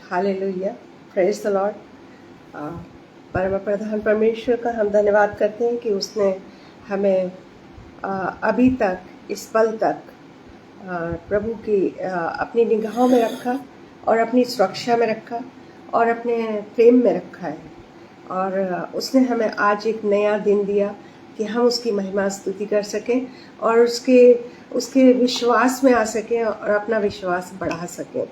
Hallelujah, praise the Lord. परम प्रधान परमेश्वर का हम धन्यवाद करते हैं कि उसने हमें अभी तक इस पल तक प्रभु की अपनी निगाहों में रखा और अपनी सुरक्षा में रखा और अपने प्रेम में रखा है। और उसने हमें आज एक नया दिन दिया कि हम उसकी महिमा स्तुति कर सकें और उसके विश्वास में आ सकें और अपना विश्वास बढ़ा सकें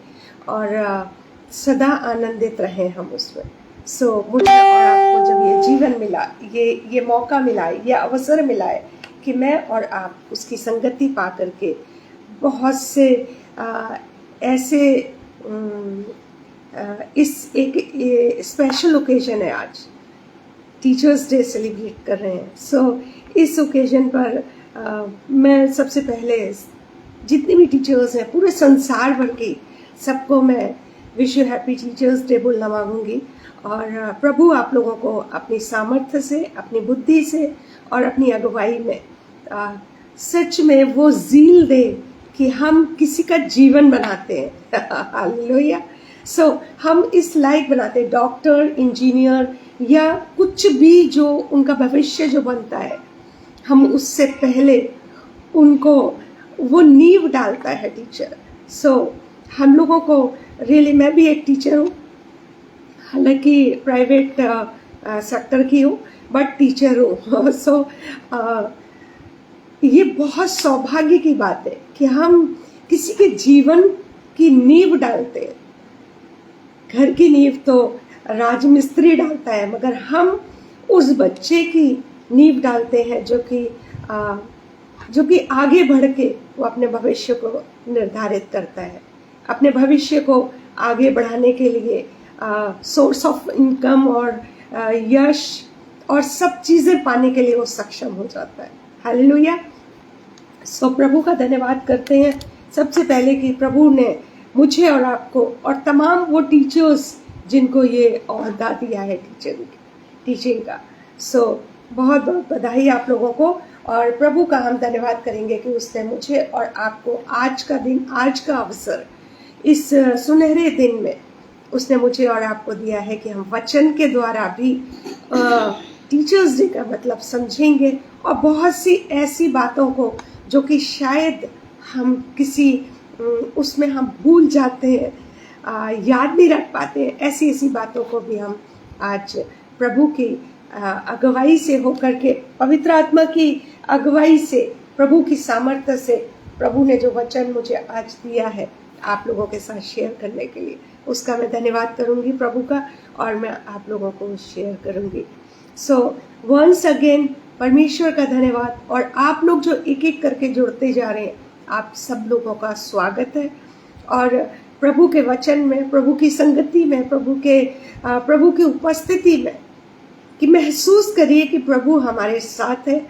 और सदा आनंदित रहें हम उसमें। मुझे और आपको जब ये जीवन मिला, ये मौका मिला, ये अवसर मिला है कि मैं और आप उसकी संगति पा करके बहुत से ऐसे इस एक स्पेशल ओकेजन है, आज टीचर्स डे सेलिब्रेट कर रहे हैं। इस ओकेजन पर मैं सबसे पहले जितने भी टीचर्स हैं पूरे संसार भर की सबको मैं wish you happy teachers day बोलना मांगूंगी। और प्रभु आप लोगों को अपनी सामर्थ्य से, अपनी बुद्धि से और अपनी अगुवाई में सच में वो ज़ील दे कि हम किसी का जीवन बनाते हैं। हालेलुया। हम इस लायक बनाते हैं, डॉक्टर, इंजीनियर या कुछ भी जो उनका भविष्य जो बनता है, हम उससे पहले उनको वो नींव डालता है टीचर। हम लोगों को रियली, मैं भी एक टीचर हूँ, हालांकि प्राइवेट सेक्टर की हूँ, बट टीचर हूँ। ये बहुत सौभाग्य की बात है कि हम किसी के जीवन की नींव डालते हैं। घर की नींव तो राजमिस्त्री डालता है, मगर हम उस बच्चे की नींव डालते हैं जो कि आगे बढ़ के वो अपने भविष्य को निर्धारित करता है, अपने भविष्य को आगे बढ़ाने के लिए सोर्स ऑफ इनकम और यश और सब चीज़ें पाने के लिए वो सक्षम हो जाता है। हालेलुया। प्रभु का धन्यवाद करते हैं सबसे पहले कि प्रभु ने मुझे और आपको और तमाम वो टीचर्स जिनको ये ओहदा दिया है टीचिंग का, बहुत बहुत बधाई आप लोगों को। और प्रभु का हम धन्यवाद करेंगे कि उसने मुझे और आपको आज का दिन, आज का अवसर, इस सुनहरे दिन में उसने मुझे और आपको दिया है कि हम वचन के द्वारा भी टीचर्स डे का मतलब समझेंगे और बहुत सी ऐसी बातों को जो कि शायद हम किसी उसमें हम भूल जाते हैं, याद नहीं रख पाते हैं, ऐसी बातों को भी हम आज प्रभु की अगुवाई से होकर के, पवित्र आत्मा की अगुवाई से, प्रभु की सामर्थ्य से, प्रभु ने जो वचन मुझे आज दिया है आप लोगों के साथ शेयर करने के लिए, उसका मैं धन्यवाद करूंगी प्रभु का और मैं आप लोगों को शेयर करूंगी। वंस अगेन परमेश्वर का धन्यवाद। और आप लोग जो एक एक करके जुड़ते जा रहे हैं, आप सब लोगों का स्वागत है। और प्रभु के वचन में, प्रभु की संगति में, प्रभु की उपस्थिति में कि महसूस करिए कि प्रभु हमारे साथ है,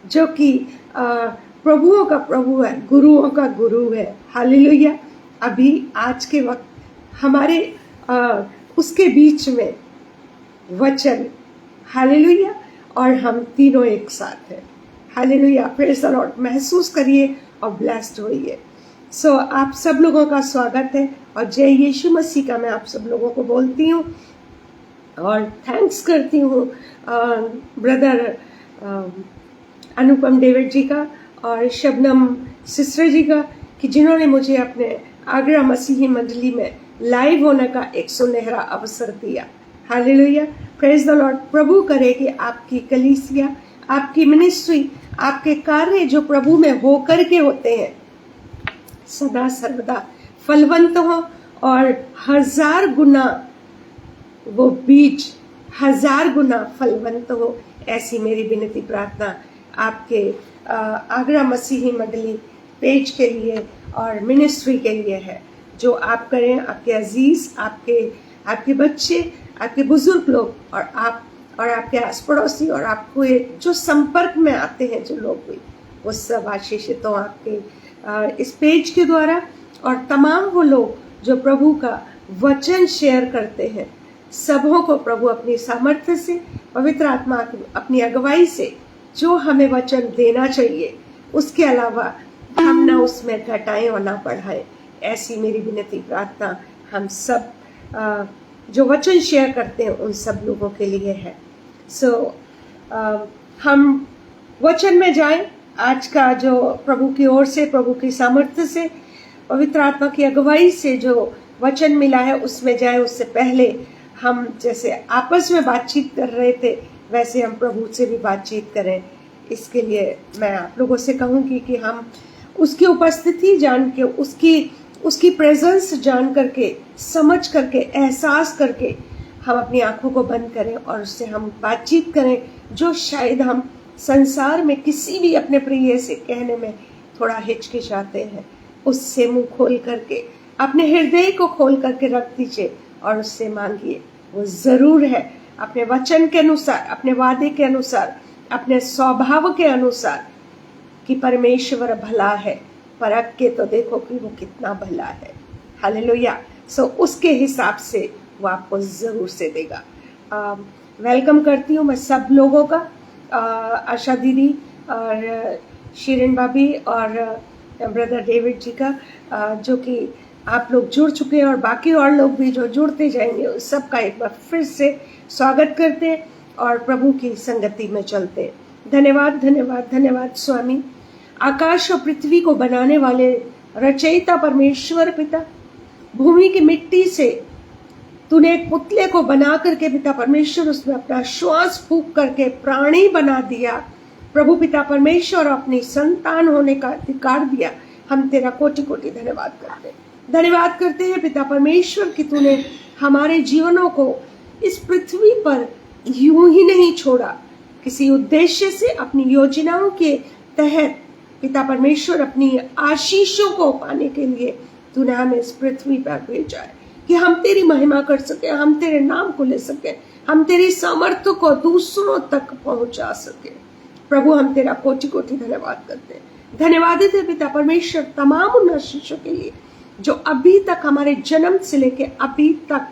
जो कि प्रभुओं का प्रभु है, गुरुओं का गुरु है। हालेलुया। अभी आज के वक्त हमारे उसके बीच में वचन, हालेलुया, और हम तीनों एक साथ हैं। Hallelujah, praise the Lord. महसूस करिए और ब्लेस्ड होइए। आप सब लोगों का स्वागत है और जय यीशु मसीह का मैं आप सब लोगों को बोलती हूँ और थैंक्स करती हूँ ब्रदर अनुपम डेविड जी का और शबनम सिस्टर जी का, कि जिन्होंने मुझे अपने आगरा मसीही मंडली में लाइव होने का एक सुनहरा अवसर दिया। Hallelujah, praise the lord. प्रभु करे कि आपकी कलीसिया, आपकी मिनिस्ट्री, आपके कार्य जो प्रभु में होकर के होते हैं, सदा सर्वदा फलवंत हो और 1000 गुना वो बीज 1000 गुना फलवंत हो, ऐसी मेरी विनती प्रार्थना आपके आगरा मसीही मंडली पेज के लिए और मिनिस्ट्री के लिए है। जो आप करें, आपके अजीज, आपके बच्चे, आपके बुजुर्ग लोग और आप और आपके आस पड़ोसी और आपको जो संपर्क में आते हैं जो लोग भी, वो सब आशीषित हो आपके इस पेज के द्वारा। और तमाम वो लोग जो प्रभु का वचन शेयर करते हैं, सबों को प्रभु अपनी सामर्थ्य से, पवित्र आत्मा अपनी अगुवाई से जो हमें वचन देना चाहिए, उसके अलावा हम ना उसमें घटाएं और ना बढ़ाएं, ऐसी मेरी विनती प्रार्थना हम सब जो वचन शेयर करते हैं उन सब लोगों के लिए है। हम वचन में जाएं। आज का जो प्रभु की ओर से, प्रभु की सामर्थ्य से, पवित्र आत्मा की अगुवाई से जो वचन मिला है उसमें जाए। उससे पहले हम जैसे आपस में बातचीत कर रहे थे वैसे हम प्रभु से भी बातचीत करें। इसके लिए मैं आप लोगों से कहूँगी कि हम उसकी उपस्थिति जान के, उसकी प्रेजेंस जान करके, समझ करके, एहसास करके हम अपनी आंखों को बंद करें और उससे हम बातचीत करें जो शायद हम संसार में किसी भी अपने प्रिय से कहने में थोड़ा हिचकिचाते हैं। उससे मुंह खोल करके, अपने हृदय को खोल करके रख दीजिए और उससे मांगिए। वो जरूर है अपने वचन के अनुसार, अपने वादे के अनुसार, अपने स्वभाव के अनुसार कि परमेश्वर भला है। परख के तो देखो कि वो कितना भला है। हालेलुया। उसके हिसाब से वो आपको जरूर से देगा। वेलकम करती हूँ मैं सब लोगों का, आशा दीदी और शीरिन भाभी और ब्रदर डेविड जी का, जो कि आप लोग जुड़ चुके हैं और बाकी और लोग भी जो जुड़ते जाएंगे उस सबका एक बार फिर से स्वागत करते हैं और प्रभु की संगति में चलते हैं। धन्यवाद, धन्यवाद, धन्यवाद स्वामी। आकाश और पृथ्वी को बनाने वाले रचयिता परमेश्वर पिता, भूमि की मिट्टी से तूने एक पुतले को बना करके पिता परमेश्वर उसमें अपना श्वास फूंक करके प्राणी बना दिया। प्रभु पिता परमेश्वर अपनी संतान होने का अधिकार दिया। हम तेरा कोटि कोटि धन्यवाद करते हैं। धन्यवाद करते हैं पिता परमेश्वर कि तूने हमारे जीवनों को इस पृथ्वी पर यूं ही नहीं छोड़ा, किसी उद्देश्य से, अपनी योजनाओं के तहत पिता परमेश्वर अपनी आशीषों को पाने के लिए तूने हमें इस पृथ्वी पर भेजा है कि हम तेरी महिमा कर सके, हम तेरे नाम को ले सके, हम तेरी सामर्थ्य को दूसरों तक पहुंचा सके। प्रभु हम तेरा कोटि कोटि धन्यवाद करते हैं। धन्यवादित है पिता परमेश्वर तमाम उन आशीषों के लिए जो अभी तक, हमारे जन्म से लेके अभी तक,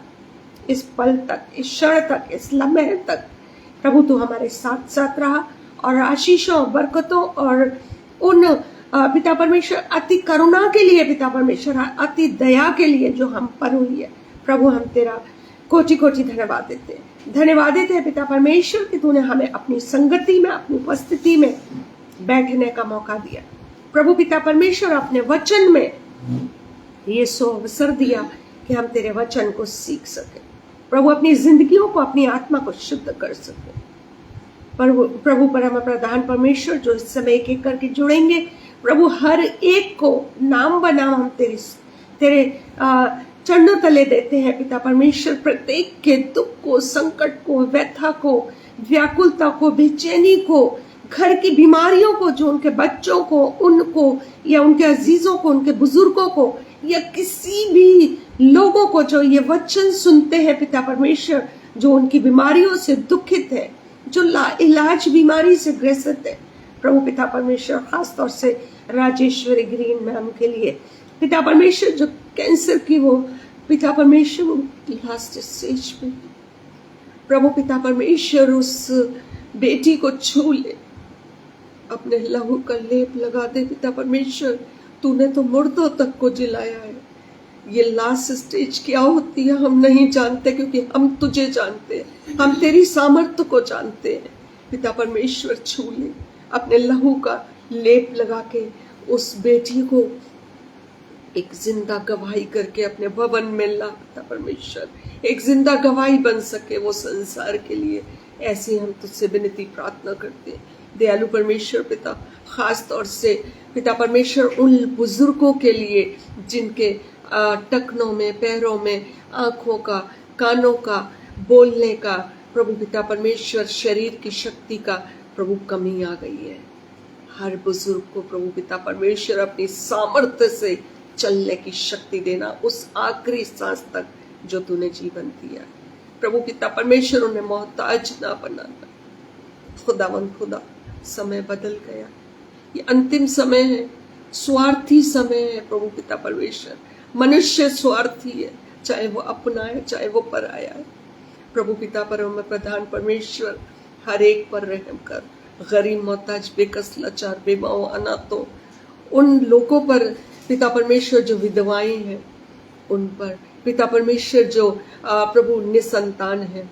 इस पल तक, इस क्षण तक, इस लम्हे तक प्रभु तू हमारे साथ साथ रहा और आशीषों, बरकतों और उन पिता परमेश्वर अति करुणा के लिए, पिता परमेश्वर अति दया के लिए जो हम पर हुई है, प्रभु हम तेरा कोटि कोटि धन्यवाद देते हैं। धन्यवाद देते हैं पिता परमेश्वर कि तूने हमें अपनी संगति में, अपनी उपस्थिति में बैठने का मौका दिया। प्रभु पिता परमेश्वर अपने वचन में ये अवसर दिया कि हम तेरे वचन को सीख सके। प्रभु अपनी जिंदगियों को, अपनी आत्मा को शुद्ध कर सके। प्रभु परम प्रधान परमेश्वर जो इस समय एक एक करके जुड़ेंगे, प्रभु हर एक को नाम बनाम हम तेरे चरणों तले देते हैं पिता परमेश्वर। प्रत्येक के दुख को, संकट को, व्यथा को, व्याकुलता को, बेचैनी को, घर की बीमारियों को, जो उनके बच्चों को, उनको या उनके अजीजों को, उनके बुजुर्गों को या किसी भी लोगों को जो ये वचन सुनते हैं पिता परमेश्वर, जो उनकी बीमारियों से दुखित है, जो लाइलाज बीमारी से ग्रसित है, प्रभु पिता परमेश्वर खास तौर से राजेश्वरी ग्रीन मैम के लिए पिता परमेश्वर जो कैंसर की वो पिता परमेश्वर लास्ट स्टेज पे, प्रभु पिता परमेश्वर उस बेटी को छू ले, अपने लहू का लेप लगा दे पिता परमेश्वर। तूने तो मुर्दों तक को जिलाया है। ये लास्ट स्टेज क्या होती है हम नहीं जानते, क्योंकि हम तुझे जानते हैं, हम तेरी सामर्थ्य को जानते हैं। पिता परमेश्वर छू ले, अपने लहू का लेप लगा के उस बेटी को एक जिंदा गवाही करके अपने भवन में ला पिता परमेश्वर, एक जिंदा गवाही बन सके वो संसार के लिए। ऐसे हम तुझसे विनती प्रार्थना करते हैं दयालु परमेश्वर पिता। खास तौर से पिता परमेश्वर उन बुजुर्गों के लिए जिनके टखनों में, पैरों में, आंखों का, कानों का, बोलने का, प्रभु पिता परमेश्वर शरीर की शक्ति का प्रभु कमी आ गई है। हर बुजुर्ग को प्रभु पिता परमेश्वर अपनी सामर्थ्य से चलने की शक्ति देना, उस आखिरी सांस तक जो तूने जीवन दिया। प्रभु पिता परमेश्वर उन्हें मोहताज ना बनाना। खुदावंद खुदा, समय बदल गया, ये अंतिम समय है, स्वार्थी समय है प्रभु पिता परमेश्वर। मनुष्य स्वार्थी है, चाहे वो अपना है चाहे वो पराया है। प्रभु पिता परम प्रधान परमेश्वर हर एक पर रहम कर। गरीब, मोहताज, बेकस, लाचार, बेमाओ, अनाथों, उन लोगों पर पिता परमेश्वर जो विधवाएं हैं उन पर पिता परमेश्वर जो प्रभु निसंतान है,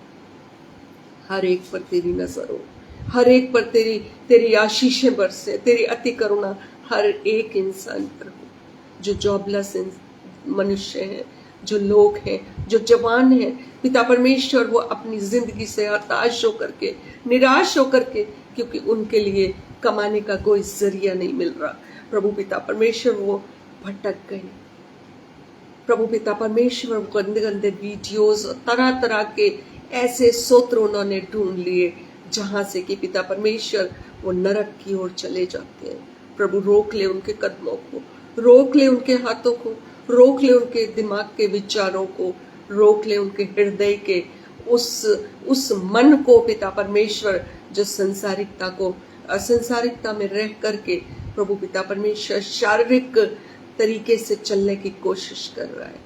हर एक पर तेरी नजर हो, हर एक पर तेरी आशीषें बरसे, तेरी अति करुणा हर एक इंसान पर हो, जो जॉबलेस मनुष्य हैं, जो लोग हैं, जो जवान हैं पिता परमेश्वर, वो अपनी जिंदगी से हताश होकर के, निराश होकर के, क्योंकि उनके लिए कमाने का कोई जरिया नहीं मिल रहा। प्रभु पिता परमेश्वर वो भटक गए। प्रभु पिता परमेश्वर गंदे गंदे वीडियोस और तरह तरह के ऐसे सूत्र उन्होंने ढूंढ लिए जहां से कि पिता परमेश्वर वो नरक की ओर चले जाते हैं। प्रभु रोक ले उनके कदमों को, रोक ले उनके हाथों को, रोक ले उनके दिमाग के विचारों को, रोक ले उनके हृदय के उस मन को पिता परमेश्वर, जो संसारिकता में रह करके प्रभु पिता परमेश्वर शारीरिक तरीके से चलने की कोशिश कर रहा है।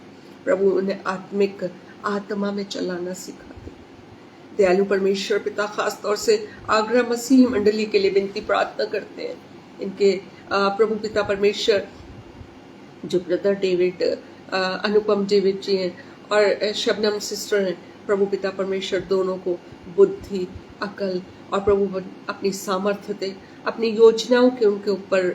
प्रभु उन्हें आत्मिक आत्मा में चलाना सिखा दे। दयालु परमेश्वर पिता खास तौर से आगरा मसीह मंडली के लिए विनती प्रार्थना करते हैं। इनके प्रभु पिता परमेश्वर जो ब्रदर डेविड, अनुपम डेविड जी हैं और शबनम सिस्टर हैं, प्रभु पिता परमेश्वर दोनों को बुद्धि, अकल और प्रभु अपनी सामर्थ्य दे, अपनी योजनाओं के उनके ऊपर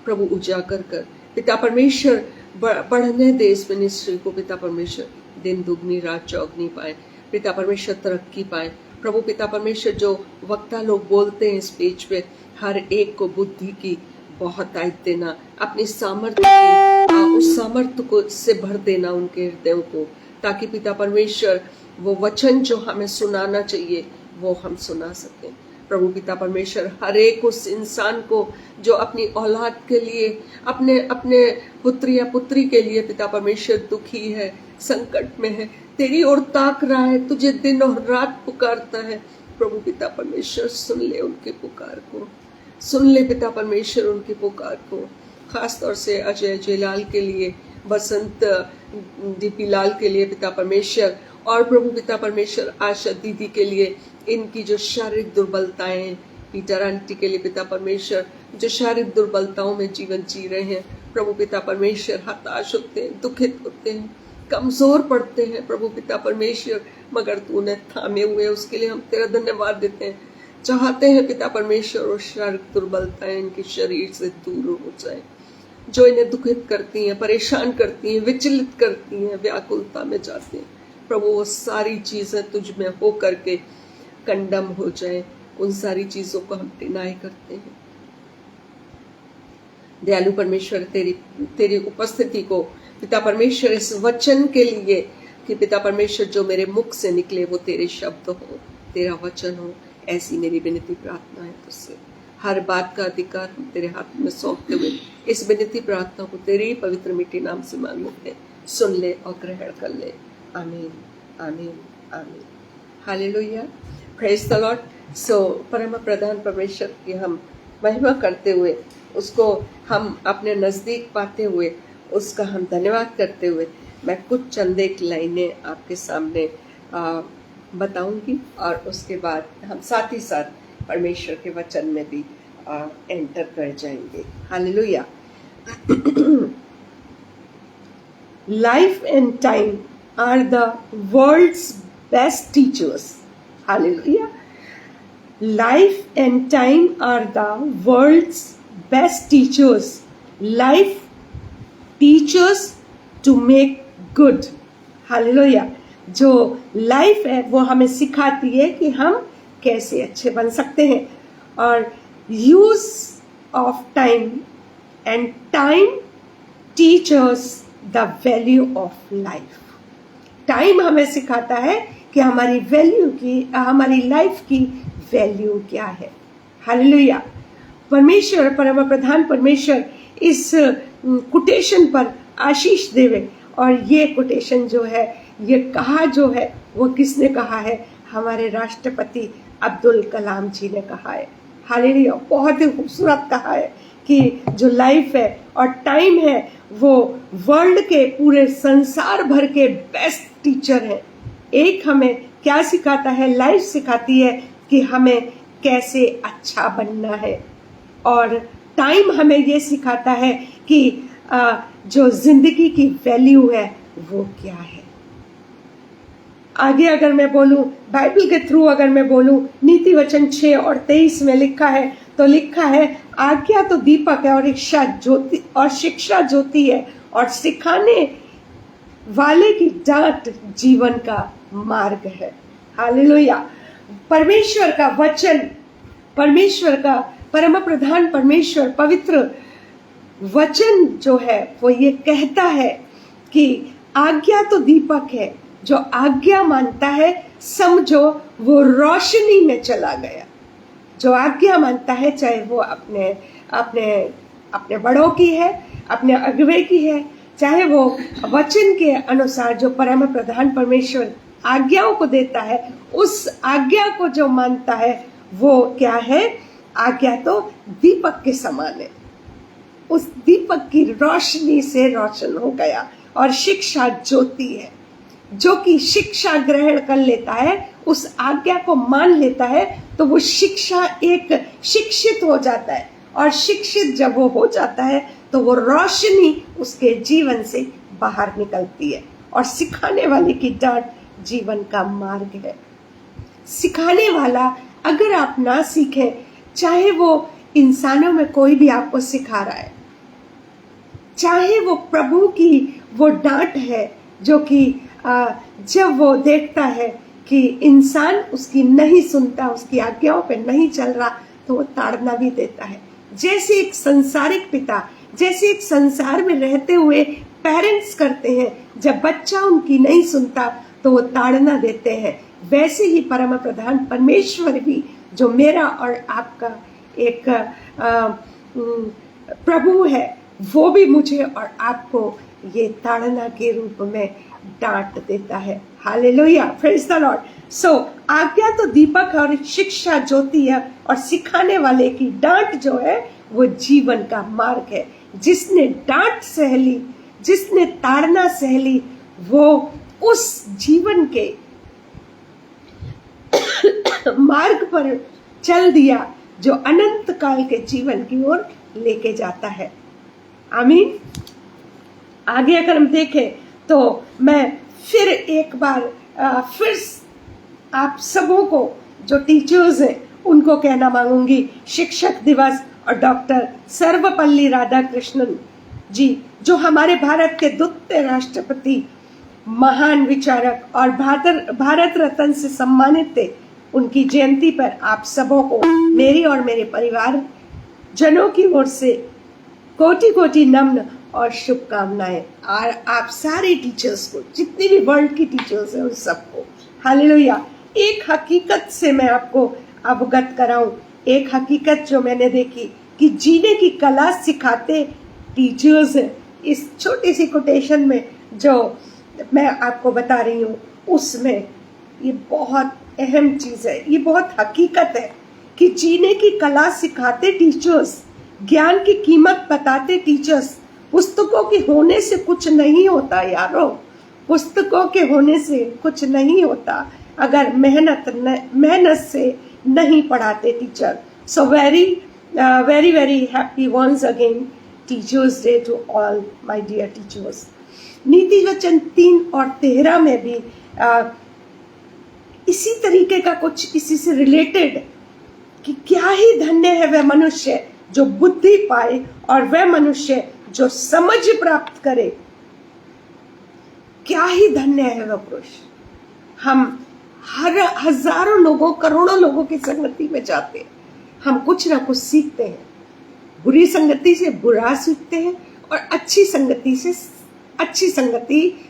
प्रभु उजागर कर। पिता परमेश्वर बढ़ने दे इस मिनिस्ट्री को। पिता परमेश्वर दिन दुगनी रात चौगनी पाए, पिता परमेश्वर तरक्की पाए। प्रभु पिता परमेश्वर जो वक्ता लोग बोलते हैं इस पेज पे, हर एक को बुद्धि की बहुतायत देना, अपनी सामर्थ्य की उस सामर्थ्य को से भर देना उनके हृदयों को, ताकि पिता परमेश्वर वो वचन जो हमें सुनाना चाहिए वो हम सुना सकें। प्रभु पिता परमेश्वर हर एक उस इंसान को जो अपनी औलाद के लिए, अपने पुत्र या पुत्री के लिए पिता परमेश्वर दुखी है, संकट में है, तेरी ओर ताक रहा है, तुझे दिन और रात पुकारता है, प्रभु पिता परमेश्वर सुन ले उनके पुकार को, सुन ले पिता परमेश्वर उनकी पुकार को। खास तौर से अजय जयलाल के लिए, बसंत डीपी लाल के लिए पिता परमेश्वर, और प्रभु पिता परमेश्वर आशा दीदी के लिए, इनकी जो शारीरिक दुर्बलताएं, पीटर आंटी के लिए पिता परमेश्वर जो शारीरिक दुर्बलताओं में जीवन जी रहे हैं, प्रभु पिता परमेश्वर हताश होते हैं, दुखित होते हैं, कमजोर पड़ते हैं प्रभु पिता परमेश्वर, मगर तू उन्हें थामे हुए, उसके लिए हम तेरा धन्यवाद देते हैं। चाहते हैं पिता परमेश्वर और शारीरिक दुर्बलताएं इनके शरीर से दूर हो जाए, जो इन्हें दुखित करती हैं, परेशान करती हैं, विचलित करती हैं, व्याकुलता में जाते हैं। प्रभु वो सारी चीजें तुझ में हो करके कंडम हो जाए, उन सारी चीजों को हम डिनाई करते हैं। दयालु परमेश्वर तेरी उपस्थिति को पिता परमेश्वर इस वचन के लिए कि पिता परमेश्वर जो मेरे मुख से निकले वो तेरे शब्द हो, तेरा वचन हो, ऐसी मेरी विनती प्रार्थना है तुझसे। हर बात का अधिकार हम तेरे हाथ में सौंपते हुए इस विनती प्रार्थना को तेरे ही पवित्र मिट्टी नाम से मांगते हैं, सुन ले और ग्रहण कर ले। आमीन, आमीन, आमीन। Hallelujah, praise the lord. So परम प्रधान परमेश्वर की हम महिमा करते हुए, उसको हम अपने नजदीक पाते हुए, उसका हम धन्यवाद करते हुए, मैं कुछ चंद एक लाइनें आपके सामने बताऊंगी और उसके बाद हम साथ ही साथ परमेश्वर के वचन में भी एंटर कर जाएंगे। Hallelujah. Life and time are the world's best teachers. Hallelujah. Life and time are the world's best teachers. Life teaches to make good. Hallelujah. जो लाइफ है वो हमें सिखाती है कि हम कैसे अच्छे बन सकते हैं। और use of time and time teachers the value of life. Time हमें सिखाता है कि हमारी वैल्यू की, हमारी लाइफ की वैल्यू क्या है। हालेलुया। परमेश्वर, परम प्रधान परमेश्वर इस कोटेशन पर आशीष देवे। और ये कोटेशन जो है, ये कहा जो है, वो किसने कहा है? हमारे राष्ट्रपति अब्दुल कलाम जी ने कहा है। हालेलुया। बहुत ही खूबसूरत कहा है कि जो लाइफ है और टाइम है वो वर्ल्ड के, पूरे संसार भर के बेस्ट टीचर है। एक हमें क्या सिखाता है? लाइफ सिखाती है कि हमें कैसे अच्छा बनना है, और टाइम हमें ये सिखाता है कि जो जिंदगी की वैल्यू है वो क्या है। आगे अगर मैं बोलूं, बाइबल के थ्रू अगर मैं बोलूं, नीति वचन 6 और 23 में लिखा है, तो लिखा है आज्ञा तो दीपक है और शिक्षा ज्योति है, और सिखाने वाले की डांट जीवन का मार्ग है। हालेलुया। परमेश्वर का वचन, परमेश्वर का परम प्रधान परमेश्वर पवित्र वचन जो है वो ये कहता है कि आज्ञा तो दीपक है, जो आज्ञा मानता है समझो वो रोशनी में चला गया। जो आज्ञा मानता है, चाहे वो अपने अपने अपने बड़ों की है, अपने अगुवे की है, चाहे वो वचन के अनुसार जो परम प्रधान परमेश्वर आज्ञाओं को देता है, उस आज्ञा को जो मानता है वो क्या है, आज्ञा तो दीपक के समान है। उस दीपक की रोशनी से रोशन हो गया। और शिक्षा ज्योति है, जो कि शिक्षा ग्रहण कर लेता है, उस आज्ञा को मान लेता है, तो वो शिक्षा एक शिक्षित हो जाता है। और शिक्षित जब वो हो जाता है तो वो रोशनी उसके जीवन से बाहर निकलती है। और सिखाने वाले की डांट जीवन का मार्ग है। सिखाने वाला अगर आप ना सीखें, चाहे वो इंसानों में कोई भी आपको सिखा रहा है, चाहे वो प्रभु की वो डांट है, जो कि जब वो देखता है कि इंसान उसकी नहीं सुनता, उसकी आज्ञाओं पे नहीं चल रहा, तो वो ताड़ना भी देता है। जैसे एक संसारिक पिता, जैसे एक संसार में रहते हुए पेरेंट्स करते हैं, जब बच्चा उनकी नहीं सुनता तो वो ताड़ना देते हैं, वैसे ही परम प्रधान परमेश्वर भी, जो मेरा और आपका एक प्रभु है, वो भी मुझे और आपको ये ताड़ना के रूप में डांट देता है। Hallelujah, praise the lord. So आज्ञा तो दीपक और शिक्षा ज्योति है, और सिखाने वाले की डांट जो है वो जीवन का मार्ग है। जिसने डांट सह ली, जिसने ताड़ना सह ली, वो उस जीवन के मार्ग पर चल दिया जो अनंत काल के जीवन की ओर लेके जाता है। आमीन। आगे अगर हम देखें तो मैं फिर एक बार फिर आप सबों को जो टीचर्स हैं उनको कहना मांगूंगी, शिक्षक दिवस और डॉक्टर सर्वपल्ली राधाकृष्णन जी, जो हमारे भारत के द्वितीय राष्ट्रपति, महान विचारक और भारत रत्न से सम्मानित थे, उनकी जयंती पर आप सबों को मेरी और मेरे परिवार जनों की ओर से कोटि कोटि नम्र और शुभकामनाएं। और आप सारे टीचर्स को, जितनी भी वर्ल्ड की टीचर्स हैं उन सबको, हालेलुया। एक हकीकत से मैं आपको अवगत कराऊं, एक हकीकत जो मैंने देखी कि जीने की कला सिखाते टीचर्स हैं। इस छोटी सी कोटेशन में जो मैं आपको बता रही हूँ, उसमें ये बहुत अहम चीज है, ये बहुत हकीकत है कि जीने की कला सिखाते टीचर्स, ज्ञान की कीमत बताते टीचर्स। पुस्तकों के होने से कुछ नहीं होता यारो, पुस्तकों के होने से कुछ नहीं होता अगर मेहनत से नहीं पढ़ाते teacher. So very very very happy once again teachers day to all my dear teachers. नीति वचन 3 और 13 में भी इसी तरीके का कुछ, इसी से रिलेटेड, कि क्या ही धन्य है वह मनुष्य जो बुद्धि पाए और वह मनुष्य जो समझ प्राप्त करे। क्या ही धन्य है वह पुरुष। हम हजारों लोगों, करोड़ों लोगों की संगति में जाते हैं, हम कुछ ना कुछ सीखते हैं। बुरी संगति से बुरा सीखते हैं और अच्छी संगति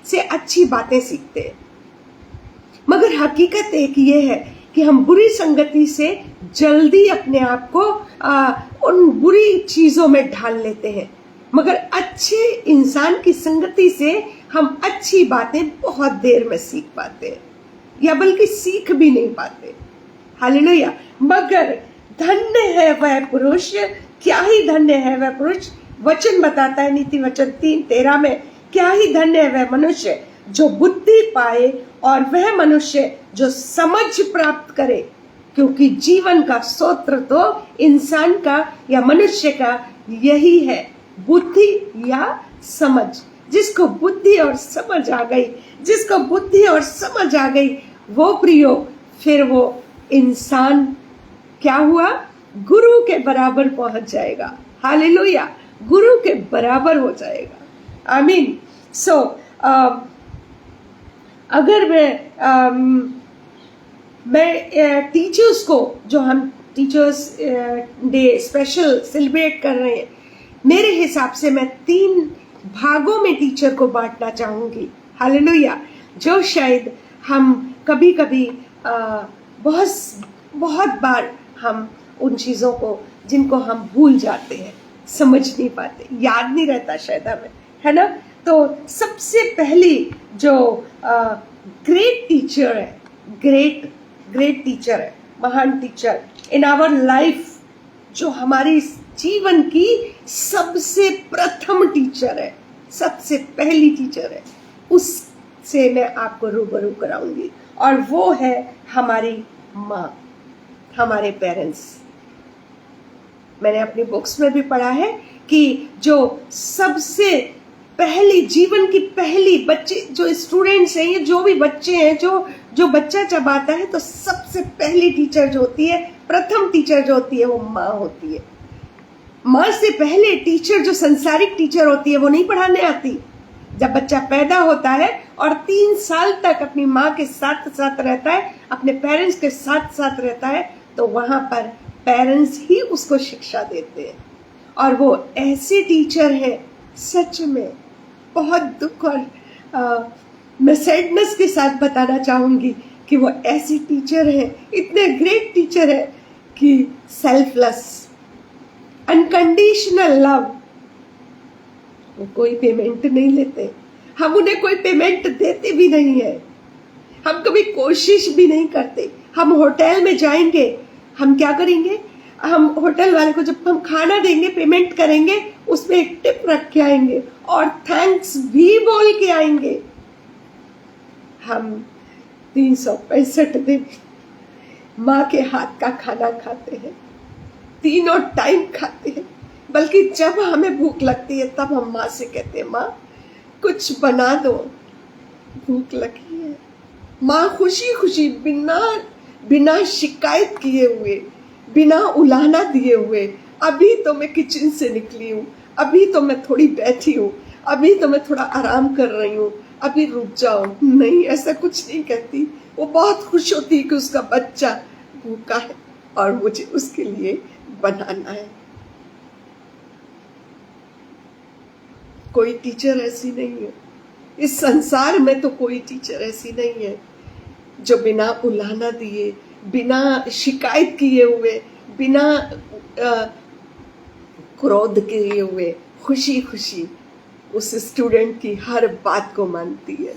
से अच्छी बातें सीखते हैं। मगर हकीकत एक ये है कि हम बुरी संगति से जल्दी अपने आप को उन बुरी चीजों में ढाल लेते हैं, मगर अच्छे इंसान की संगति से हम अच्छी बातें बहुत देर में सीख पाते हैं, या बल्कि सीख भी नहीं पाते। हालेलुया। मगर धन्य है वह पुरुष, क्या ही धन्य है वह पुरुष। वचन बताता है नीति वचन 3:13 में, क्या ही धन्य है वह मनुष्य जो बुद्धि पाए और वह मनुष्य जो समझ प्राप्त करे, क्योंकि जीवन का सूत्र तो इंसान का या मनुष्य का यही है, बुद्धि या समझ। जिसको बुद्धि और समझ आ गई, जिसको बुद्धि और समझ आ गई, वो प्रियो फिर वो इंसान क्या हुआ, गुरु के बराबर पहुंच जाएगा। हालेलुया, गुरु के बराबर हो जाएगा। आमीन। सो अगर मैं टीचर्स को, जो हम टीचर्स डे स्पेशल सेलिब्रेट कर रहे हैं, मेरे हिसाब से मैं 3 भागों में टीचर को बांटना चाहूंगी। हालेलुया। जो शायद हम कभी कभी बहुत बार हम उन चीजों को, जिनको हम भूल जाते हैं, समझ नहीं पाते, याद नहीं रहता शायद हमें, है ना। तो सबसे पहली जो ग्रेट टीचर है, ग्रेट टीचर है, महान टीचर इन आवर लाइफ, जो हमारी जीवन की सबसे प्रथम टीचर है, सबसे पहली टीचर है, उससे मैं आपको रूबरू कराऊंगी, और वो है हमारी माँ, हमारे पेरेंट्स। मैंने अपनी बुक्स में भी पढ़ा है कि जो सबसे पहली, जीवन की पहली, बच्चे जो स्टूडेंट्स हैं, ये जो भी बच्चे हैं, जो बच्चा जब आता है तो सबसे पहली टीचर जो होती है, प्रथम टीचर जो होती है, वो माँ होती है। माँ से पहले टीचर, जो संसारिक टीचर होती है, वो नहीं पढ़ाने आती। जब बच्चा पैदा होता है और 3 साल तक अपनी माँ के साथ साथ रहता है, अपने पेरेंट्स के साथ साथ रहता है, तो वहां पर पेरेंट्स ही उसको शिक्षा देते हैं। और वो ऐसे टीचर हैं, सच में बहुत दुख और मैं सैडनेस के साथ बताना चाहूंगी कि वो ऐसे टीचर हैं, इतने ग्रेट टीचर हैं कि सेल्फलेस, अनकंडीशनल लव, वो कोई पेमेंट नहीं लेते, हम उन्हें कोई पेमेंट देते भी नहीं है, हम कभी कोशिश भी नहीं करते। हम होटल में जाएंगे, हम क्या करेंगे, हम होटल वाले को जब हम खाना देंगे, पेमेंट करेंगे, उसमें एक टिप रख के आएंगे और थैंक्स भी बोल के आएंगे। हम 365 दिन माँ के हाथ का खाना खाते हैं, तीनों टाइम खाते हैं, बल्कि जब हमें भूख लगती है तब हम माँ से कहते हैं, माँ कुछ बना दो, भूख लगी है। माँ खुशी खुशी, बिना शिकायत किए हुए, बिना उलाहना दिए हुए, अभी तो मैं किचन से निकली हूँ, अभी तो मैं थोड़ी बैठी हूँ, अभी तो मैं थोड़ा आराम कर रही हूँ, अभी रुक जाओ, नहीं, ऐसा कुछ नहीं कहती। वो बहुत खुश होती है कि उसका बच्चा भूखा है और मुझे उसके लिए बनाना है। कोई टीचर ऐसी नहीं है इस संसार में, तो कोई टीचर ऐसी नहीं है जो बिना उलाहना दिए, बिना शिकायत किए हुए, बिना क्रोध किए हुए, खुशी खुशी उस स्टूडेंट की हर बात को मानती है।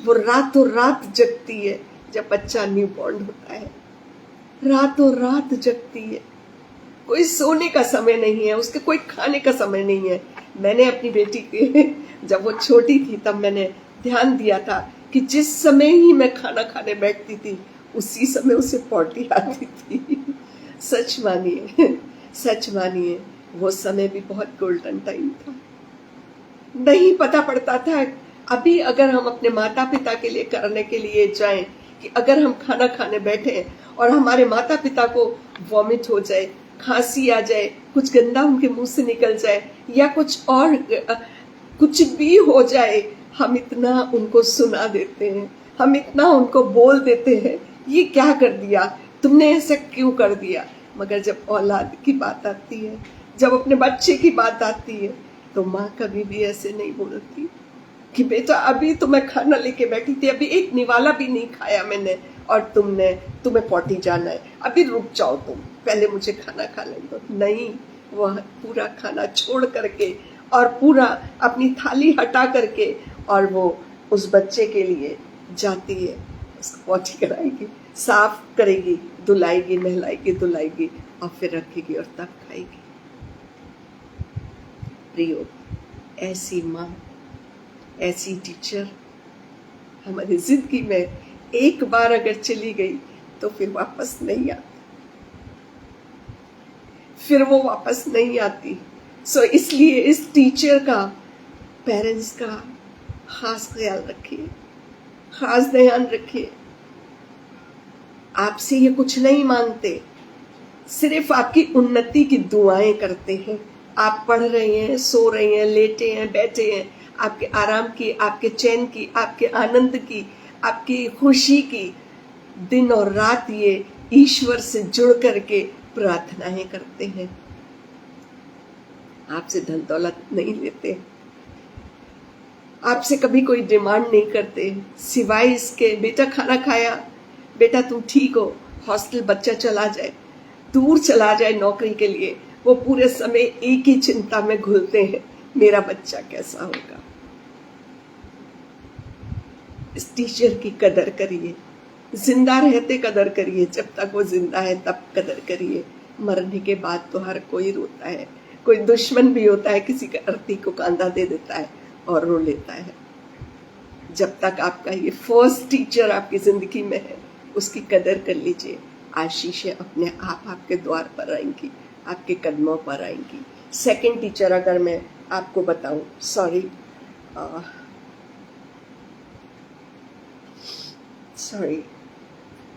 वो रातों रात जगती है, जब बच्चा न्यूबॉर्न होता है, रातों रात जगती है। कोई सोने का समय नहीं है, उसके कोई खाने का समय नहीं है। मैंने अपनी बेटी के, जब वो छोटी थी तब मैंने ध्यान दिया था कि जिस समय ही मैं खाना खाने बैठती थी, उसी समय उसे पॉटी आती थी। सच मानिए वो समय भी बहुत गोल्डन टाइम था। नहीं पता पड़ता था। अभी अगर हम अपने माता पिता के लिए करने के लिए जाएं कि अगर हम खाना खाने बैठे और हमारे माता पिता को वॉमिट हो जाए, खांसी आ जाए, कुछ गंदा उनके मुंह से निकल जाए, या कुछ और कुछ भी हो जाए, हम इतना उनको सुना देते हैं, हम इतना उनको बोल देते हैं, ये क्या कर दिया तुमने, ऐसा क्यों कर दिया। मगर जब औलाद की बात आती है, जब अपने बच्चे की बात आती है, तो माँ कभी भी ऐसे नहीं बोलती कि बेटा अभी तो मैं खाना लेके बैठी थी, अभी एक निवाला भी नहीं खाया मैंने, और तुम्हें पॉटी जाना है, अभी रुक जाओ तुम, पहले मुझे खाना खा लेने दो। नहीं, वह पूरा खाना छोड़ करके और पूरा अपनी थाली हटा करके और वो उस बच्चे के लिए जाती है, उसको पॉटी कराएगी, साफ करेगी, धुलाएगी, नहलाएगी, धुलाएगी, और फिर रखेगी और तब खाएगी। प्रियो, ऐसी माँ, ऐसी टीचर हमारी जिंदगी में एक बार अगर चली गई तो फिर वापस नहीं आती, फिर वो वापस नहीं आती। सो इसलिए इस टीचर का, पेरेंट्स का खास ख्याल रखिए, खास ध्यान रखिए। आपसे ये कुछ नहीं मांगते, सिर्फ आपकी उन्नति की दुआएं करते हैं। आप पढ़ रहे हैं, सो रहे हैं, लेटे हैं, बैठे हैं, आपके आराम की, आपके चैन की, आपके आनंद की, आपकी खुशी की, दिन और रात ये ईश्वर से जुड़ करके प्रार्थनाएं करते हैं। आपसे धन दौलत नहीं लेते, आपसे कभी कोई डिमांड नहीं करते, सिवाय इसके बेटा खाना खाया, बेटा तुम ठीक हो, हॉस्टल बच्चा चला जाए, दूर चला जाए नौकरी के लिए, वो पूरे समय एक ही चिंता में घुलते हैं, मेरा बच्चा कैसा होगा। इस टीचर की कदर करिए, जिंदा रहते कदर करिए, जब तक वो जिंदा है तब कदर करिए। मरने के बाद तो हर कोई रोता है, कोई दुश्मन भी होता है, किसी का अर्थी को कांधा दे देता है और रो लेता है। जब तक आपका ये फर्स्ट टीचर आपकी जिंदगी में है, उसकी कदर कर लीजिए। आशीषें अपने आप आपके द्वार पर आएंगी, आपके कदमों पर आएंगी। सेकंड टीचर अगर मैं आपको बताऊं, सॉरी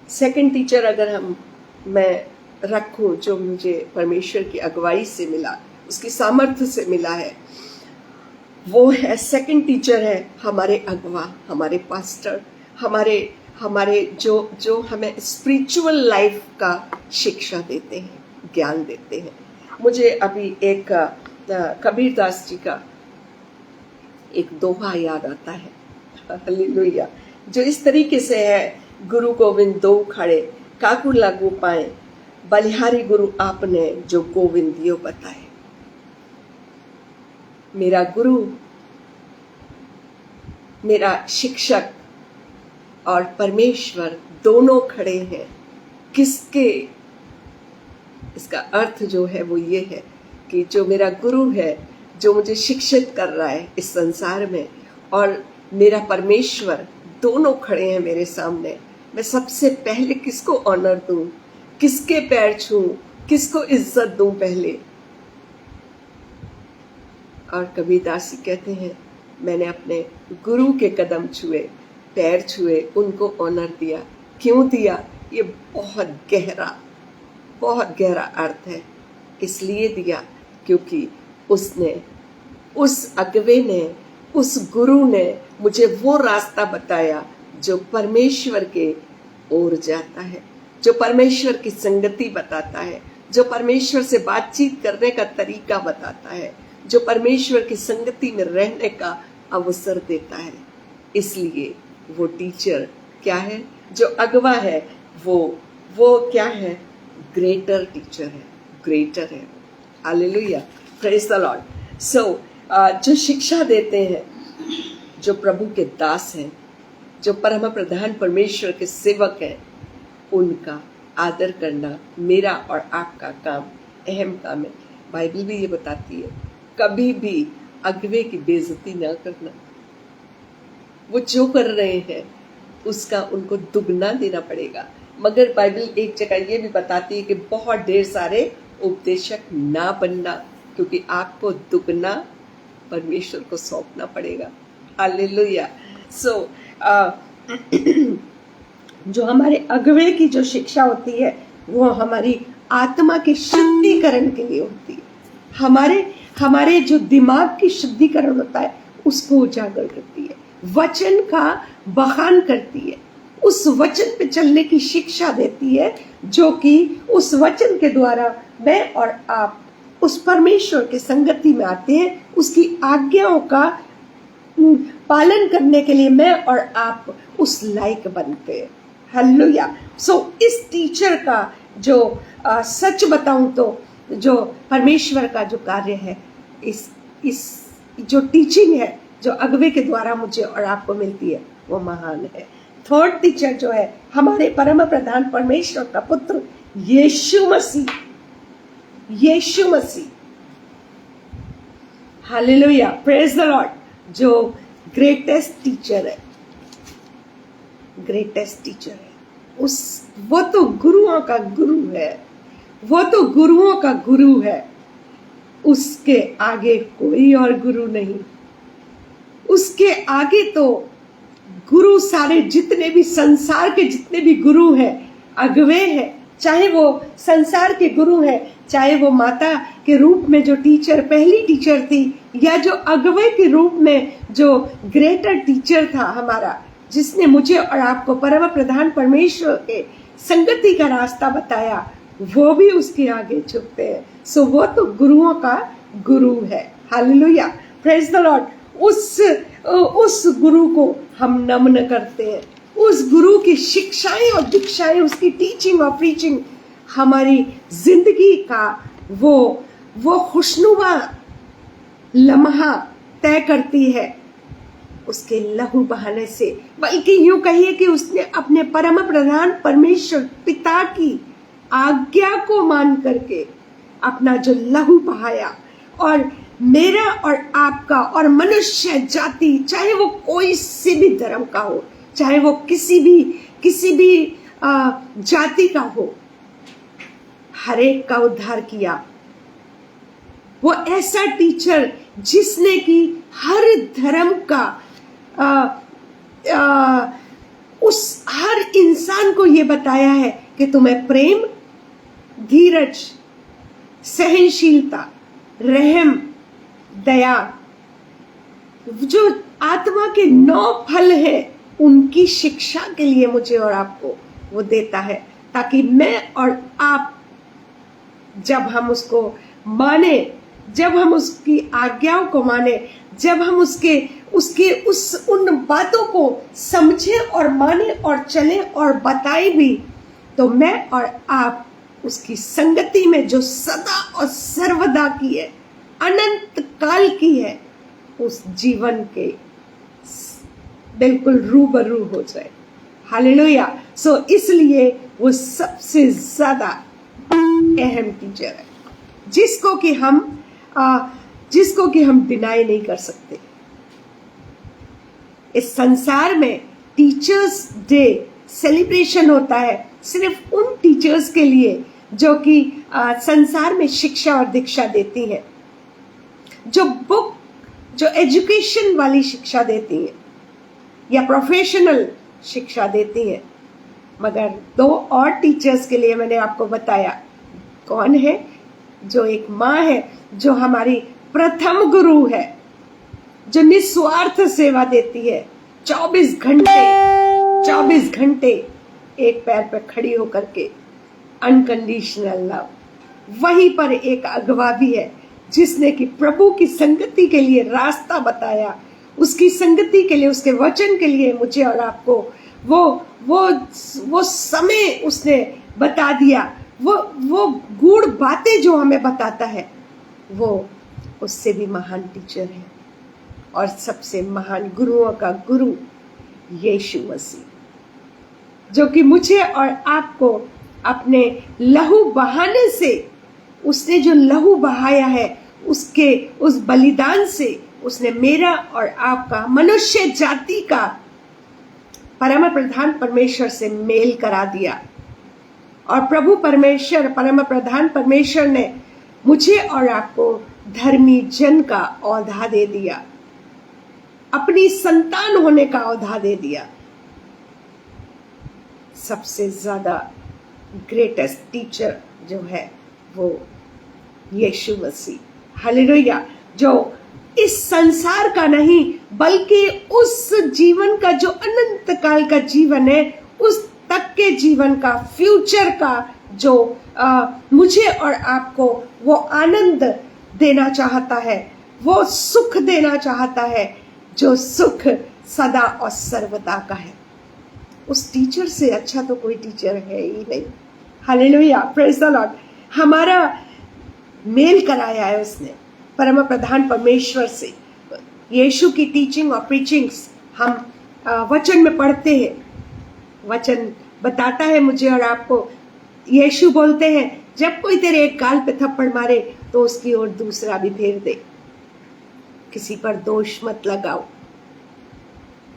सेकंड टीचर अगर मैं रखूं जो मुझे परमेश्वर की अगुवाई से मिला, उसकी सामर्थ्य से मिला है, वो है सेकंड टीचर है हमारे अगवा, हमारे पास्टर, हमारे जो हमें स्पिरिचुअल लाइफ का शिक्षा देते हैं, ज्ञान देते हैं। मुझे अभी एक कबीर दास जी का एक दोहा याद आता है, हालेलुया, जो इस तरीके से है, गुरु गोविंद दो खड़े काकू लागू पाए, बलिहारी गुरु आपने जो गोविंद दियो बताए। मेरा गुरु, मेरा शिक्षक और परमेश्वर दोनों खड़े हैं। किसके? इसका अर्थ जो है वो ये है कि जो मेरा गुरु है, जो मुझे शिक्षित कर रहा है इस संसार में, और मेरा परमेश्वर दोनों खड़े हैं मेरे सामने। मैं सबसे पहले किसको ऑनर दूं, किसके पैर छूं, किसको इज्जत दूं पहले? और कबीरदास जी कहते हैं, मैंने अपने गुरु के कदम छुए, पैर छुए, उनको ऑनर दिया। क्यों दिया? ये बहुत गहरा अर्थ है। इसलिए दिया क्योंकि उसने, उस अगवे ने, उस गुरु ने मुझे वो रास्ता बताया जो परमेश्वर के ओर जाता है, जो परमेश्वर की संगति बताता है, जो परमेश्वर से बातचीत करने का तरीका बताता है, जो परमेश्वर की संगति में रहने का अवसर देता है। इसलिए वो टीचर क्या है? जो अगवा है, वो क्या है? ग्रेटर टीचर है, ग्रेटर है। Hallelujah, praise the lord. So जो शिक्षा देते हैं, जो प्रभु के दास हैं, जो परम प्रधान परमेश्वर के सेवक हैं, उनका आदर करना मेरा और आपका काम, अहम काम है। बाइबल भी ये बताती है, कभी भी अगवे की बेइज्जती ना करना। वो जो कर रहे हैं उसका उनको दुगना देना पड़ेगा। मगर बाइबल एक जगह ये भी बताती है कि बहुत ढेर सारे उपदेशक ना बनना, क्योंकि आपको दुगना परमेश्वर को सौंपना पड़ेगा। हालेलुया। सो जो हमारे अगवे की जो शिक्षा होती है, वो हमारी आत्मा के शुद्धिकरण के लिए होती है। हमारे जो दिमाग की शुद्धिकरण होता है उसको उजागर करती है, वचन का बखान करती है, उस वचन पे चलने की शिक्षा देती है, जो कि उस वचन के द्वारा मैं और आप उस परमेश्वर के संगति में आते हैं। उसकी आज्ञाओं का पालन करने के लिए मैं और आप उस लायक बनते हैं। हालेलुया। सो इस टीचर का जो सच बताऊं तो जो परमेश्वर का जो कार्य है, इस जो टीचिंग है, जो अगवे के द्वारा मुझे और आपको मिलती है, वो महान है। थर्ड टीचर जो है हमारे परम प्रधान परमेश्वर का पुत्र यीशु मसीह। हालेलुया, प्रेज द लॉर्ड, जो ग्रेटेस्ट टीचर है, वो तो गुरुओं का गुरु है, उसके आगे कोई और गुरु नहीं। उसके आगे तो गुरु सारे जितने भी संसार के जितने भी गुरु हैं, अगवे हैं, चाहे वो संसार के गुरु हैं, चाहे वो माता के रूप में जो टीचर पहली टीचर थी, या जो अगवे के रूप में जो ग्रेटर टीचर था हमारा, जिसने मुझे और आपको परम प्रधान परमेश्वर के संगति का रास्ता बताया, वो भी उसके आगे झुकते हैं। सो वो तो गुरुओं का गुरु है। Hallelujah, praise the Lord. उस गुरु को हम नमन करते हैं। उस गुरु की शिक्षाएं और दीक्षाएं, उसकी टीचिंग और प्रीचिंग हमारी जिंदगी का वो खुशनुमा लम्हा तय करती है उसके लहू बहाने से। बल्कि यूं कहिए कि उसने अपने परम प्रधान परमेश्वर पिता की आज्ञा को मान करके अपना जो लहू बहाया, और मेरा और आपका और मनुष्य जाति, चाहे वो कोई से भी धर्म का हो, चाहे वो किसी भी जाति का हो, हर एक का उद्धार किया। वो ऐसा टीचर जिसने कि हर धर्म का उस हर इंसान को ये बताया है कि तुम्हें प्रेम, धीरज, सहनशीलता, रहम, दया, जो आत्मा के 9 फल है, उनकी शिक्षा के लिए मुझे और आपको वो देता है, ताकि मैं और आप जब हम उसको माने, जब हम उसकी आज्ञाओं को माने, जब हम उन बातों को समझे और माने और चले और बताए भी, तो मैं और आप उसकी संगति में जो सदा और सर्वदा की है, अनंत काल की है, उस जीवन के बिल्कुल रूबरू हो जाए। हालेलुया। सो इसलिए वो सबसे ज्यादा अहम टीचर है, जिसको कि हम डिनाई नहीं कर सकते। इस संसार में टीचर्स डे सेलिब्रेशन होता है सिर्फ उन टीचर्स के लिए जो कि संसार में शिक्षा और दीक्षा देती हैं, जो एजुकेशन वाली शिक्षा देती हैं या प्रोफेशनल शिक्षा देती हैं। मगर 2 और टीचर्स के लिए मैंने आपको बताया। कौन है? जो एक माँ है, जो हमारी प्रथम गुरु है, जो निस्वार्थ सेवा देती है, 24 घंटे एक पैर पर खड़ी होकर के, अनकंडीशनल लव। वहीं पर एक अगवा भी है, जिसने कि प्रभु की संगति के लिए रास्ता बताया, उसकी संगति के लिए, उसके वचन के लिए मुझे और आपको वो समय उसने बता दिया। वो गूढ़ बातें जो हमें बताता है, वो उससे भी महान टीचर है, और सबसे महान गुरुओं का गुरु यीशु मसीह, जो कि मुझे और आपको अपने लहू बहाने से, उसने जो लहू बहाया है, उस बलिदान से उसने मेरा और आपका, मनुष्य जाति का परम प्रधान परमेश्वर से मेल करा दिया। और प्रभु परमेश्वर, परम प्रधान परमेश्वर ने मुझे और आपको धर्मी जन का औधा दे दिया, अपनी संतान होने का औधा दे दिया। सबसे ज्यादा ग्रेटेस्ट टीचर जो है वो यीशु मसीह। हालेलुया। जो इस संसार का नहीं, बल्कि उस जीवन का जो अनंत काल का जीवन है, उस तक के जीवन का, फ्यूचर का जो मुझे और आपको वो आनंद देना चाहता है, वो सुख देना चाहता है, जो सुख सदा और सर्वदा का है। उस टीचर से अच्छा तो कोई टीचर है ही नहीं। Hallelujah, praise the Lord. हमारा मेल कराया है उसने परम प्रधान परमेश्वर से। यीशु की टीचिंग और प्रीचिंग्स हम वचन में पढ़ते हैं। वचन बताता है मुझे और आपको, यीशु बोलते हैं, जब कोई तेरे एक गाल पे थप्पड़ मारे तो उसकी ओर दूसरा भी फेर दे। किसी पर दोष मत लगाओ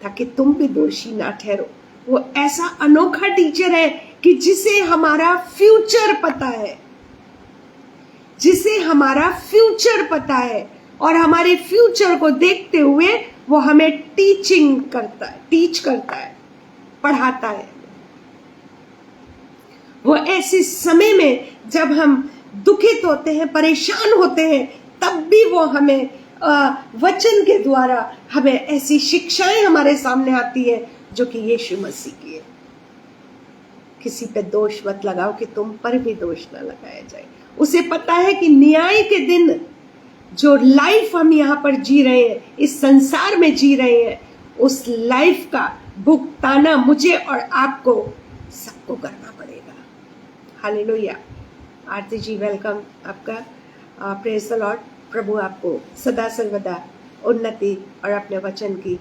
ताकि तुम भी दोषी ना ठहरो। वो ऐसा अनोखा टीचर है कि जिसे हमारा फ्यूचर पता है, जिसे हमारा फ्यूचर पता है, और हमारे फ्यूचर को देखते हुए वो हमें टीच करता है, पढ़ाता है। वो ऐसे समय में जब हम दुखित होते हैं, परेशान होते हैं, तब भी वो हमें वचन के द्वारा हमें ऐसी शिक्षाएं हमारे सामने आती है जो कि यीशु मसीह की है। किसी पे दोष मत लगाओ कि तुम पर भी दोष न लगाया जाए। उसे पता है कि न्याय के दिन जो लाइफ हम यहाँ पर जी रहे हैं, इस संसार में जी रहे हैं, उस लाइफ का भुगताना मुझे और आपको सबको करना पड़ेगा। हालेलुया। आरती जी वेलकम आपका। Praise the lord. प्रभु आपको सदा सर्वदा उन्नति और अपने वचन की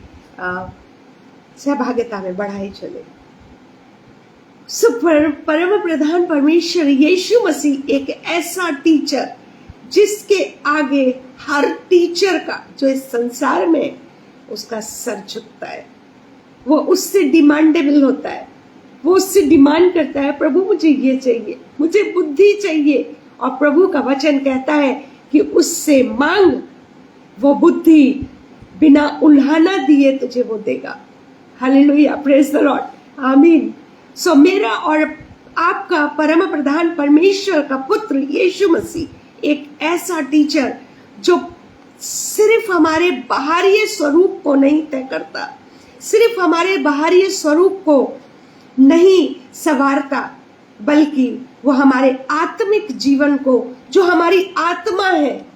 सहभागिता में बढ़ाई चले। परम प्रधान परमेश्वर यीशु मसीह एक ऐसा टीचर जिसके आगे हर टीचर का जो इस संसार में उसका सर झुकता है, वो उससे डिमांडेबल होता है। वो उससे डिमांड करता है, प्रभु मुझे ये चाहिए, मुझे बुद्धि चाहिए। और प्रभु का वचन कहता है कि उससे मांग, वो बुद्धि बिना उल्हाना दिए तुझे वो देगा। हालेलुया। Praise the Lord. आमीन। सो मेरा और आपका परम प्रधान परमेश्वर का पुत्र यीशु मसीह एक ऐसा टीचर जो सिर्फ हमारे बाहरी स्वरूप को नहीं तय करता, सिर्फ हमारे बाहरी स्वरूप को नहीं संवारता, बल्कि वो हमारे आत्मिक जीवन को, जो हमारी आत्मा है,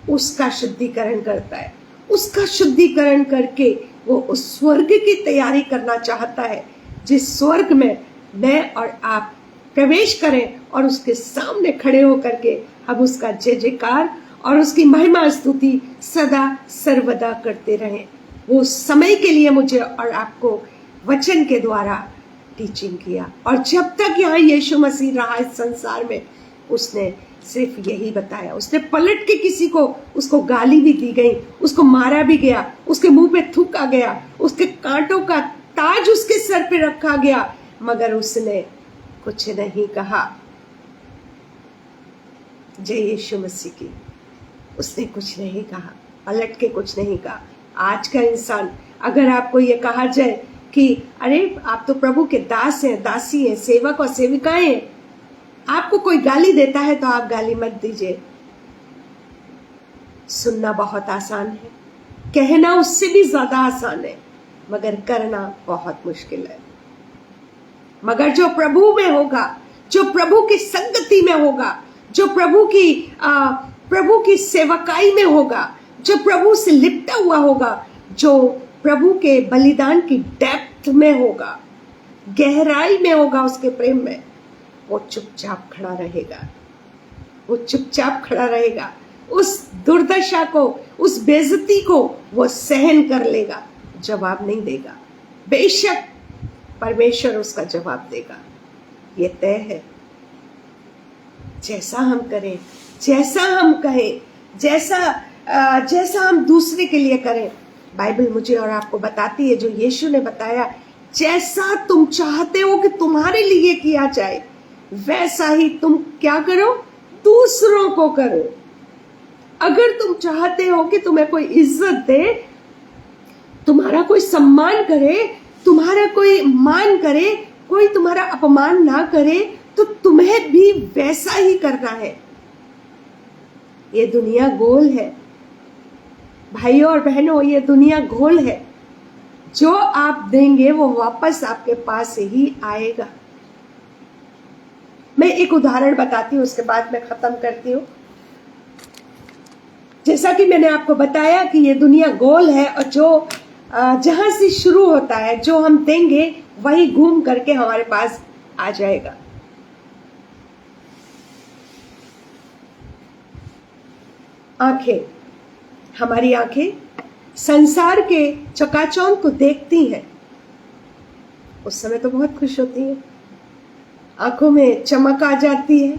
उसका शुद्धिकरण करता है। उसका शुद्धिकरण करके वो उस स्वर्ग की तैयारी करना चाहता है जिस स्वर्ग में मैं और आप प्रवेश करें और उसके सामने खड़े होकर के हम उसका जय जयकार और उसकी महिमा स्तुति सदा सर्वदा करते रहें। वो समय के लिए मुझे और आपको वचन के द्वारा टीचिंग किया, और जब तक यहाँ यीशु मसीह रहा इस संसार में, उसने सिर्फ यही बताया। उसने पलट के किसी को, उसको गाली भी दी गई, उसको मारा भी गया, उसके मुंह पे थूका गया, उसके कांटों का ताज उसके सर पे रखा गया, मगर उसने कुछ नहीं कहा। जय यीशु मसीह की। उसने कुछ नहीं कहा, पलट के कुछ नहीं कहा। आज का इंसान, अगर आपको ये कहा जाए कि अरे आप तो प्रभु के दास हैं, दासी हैं, सेवक और सेविकाएं हैं, आपको कोई गाली देता है तो आप गाली मत दीजिए। सुनना बहुत आसान है, कहना उससे भी ज्यादा आसान है, मगर करना बहुत मुश्किल है। मगर जो प्रभु में होगा, जो प्रभु की संगति में होगा, जो प्रभु की सेवकाई में होगा, जो प्रभु से लिपटा हुआ होगा, जो प्रभु के बलिदान की डेप्थ में होगा, गहराई में होगा उसके प्रेम में, वो चुपचाप खड़ा रहेगा। वो चुपचाप खड़ा रहेगा। उस दुर्दशा को, उस बेइज्जती को वो सहन कर लेगा, जवाब नहीं देगा। बेशक परमेश्वर उसका जवाब देगा, ये तय है। जैसा हम करें, जैसा हम कहें, जैसा हम दूसरे के लिए करें, बाइबल मुझे और आपको बताती है, जो यीशु ने बताया, जैसा तुम चाहते हो कि तुम्हारे लिए किया जाए, वैसा ही तुम क्या करो, दूसरों को करो। अगर तुम चाहते हो कि तुम्हें कोई इज्जत दे, तुम्हारा कोई सम्मान करे, तुम्हारा कोई मान करे, कोई तुम्हारा अपमान ना करे, तो तुम्हें भी वैसा ही करना है। ये दुनिया गोल है भाइयों और बहनों, ये दुनिया गोल है। जो आप देंगे वो वापस आपके पास ही आएगा। मैं एक उदाहरण बताती हूँ, उसके बाद मैं खत्म करती हूँ। जैसा कि मैंने आपको बताया कि ये दुनिया गोल है, और जो जहां से शुरू होता है, जो हम देंगे वही घूम करके हमारे पास आ जाएगा। आंखें, हमारी आंखें संसार के चकाचौंध को देखती हैं, उस समय तो बहुत खुश होती हैं, आंखों में चमक आ जाती है,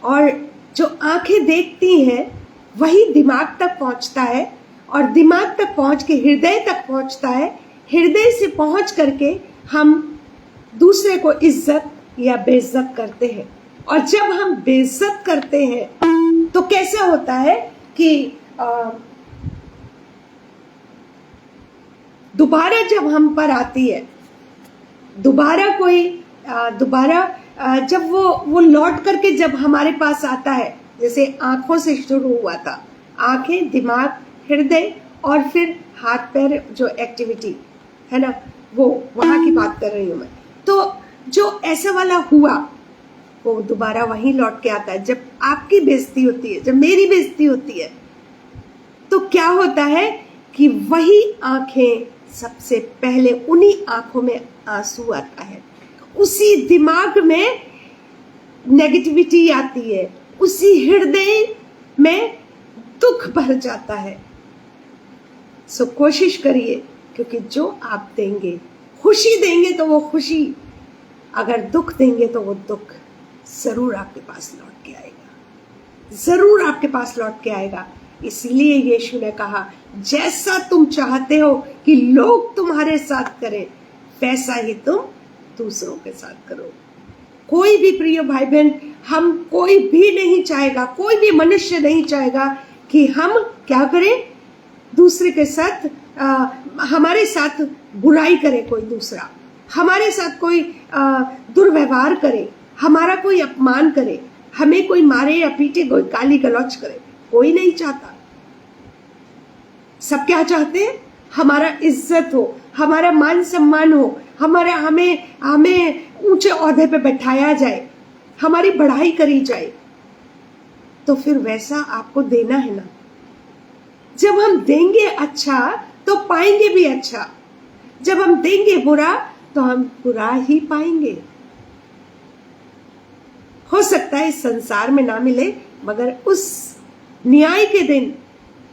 और जो आंखें देखती हैं वही दिमाग तक पहुंचता है, और दिमाग तक पहुंच के हृदय तक पहुंचता है। हृदय से पहुंच करके हम दूसरे को इज्जत या बेइज्जत करते हैं। और जब हम बेइज्जत करते हैं तो कैसा होता है कि दोबारा जब हम पर आती है, दोबारा कोई जब वो लौट करके जब हमारे पास आता है, जैसे आंखों से शुरू हुआ था, आंखें, दिमाग, हृदय और फिर हाथ पैर जो एक्टिविटी है ना, वो वहां की बात कर रही हूं मैं। तो जो ऐसा वाला हुआ वो दोबारा वहीं लौट के आता है। जब आपकी बेइज्जती होती है, जब मेरी बेइज्जती होती है, तो क्या होता है कि वही आंखें सबसे पहले, उन्हीं आंखों में आंसू आता है, उसी दिमाग में नेगेटिविटी आती है, उसी हृदय में दुख भर जाता है। सो कोशिश करिए, क्योंकि जो आप देंगे, खुशी देंगे तो वो खुशी, अगर दुख देंगे तो वो दुख जरूर आपके पास लौट के आएगा, जरूर आपके पास लौट के आएगा। इसलिए यीशु ने कहा, जैसा तुम चाहते हो कि लोग तुम्हारे साथ करें, वैसा ही तुम दूसरों के साथ करो। कोई भी प्रिय भाई बहन, हम कोई भी नहीं चाहेगा, कोई भी मनुष्य नहीं चाहेगा कि हम क्या करें, दूसरे के साथ हमारे साथ बुराई करे, कोई दूसरा हमारे साथ कोई दुर्व्यवहार करे, हमारा कोई अपमान करे, हमें कोई मारे या पीटे, कोई गाली गलौज करे, कोई नहीं चाहता। सब क्या चाहते हैं, हमारा इज्जत हो, हमारा मान सम्मान हो, हमें ऊंचे ओहदे पे बैठाया जाए, हमारी बढ़ाई करी जाए। तो फिर वैसा आपको देना है ना। जब हम देंगे अच्छा तो पाएंगे भी अच्छा, जब हम देंगे बुरा तो हम बुरा ही पाएंगे। हो सकता है इस संसार में ना मिले, मगर उस न्याय के दिन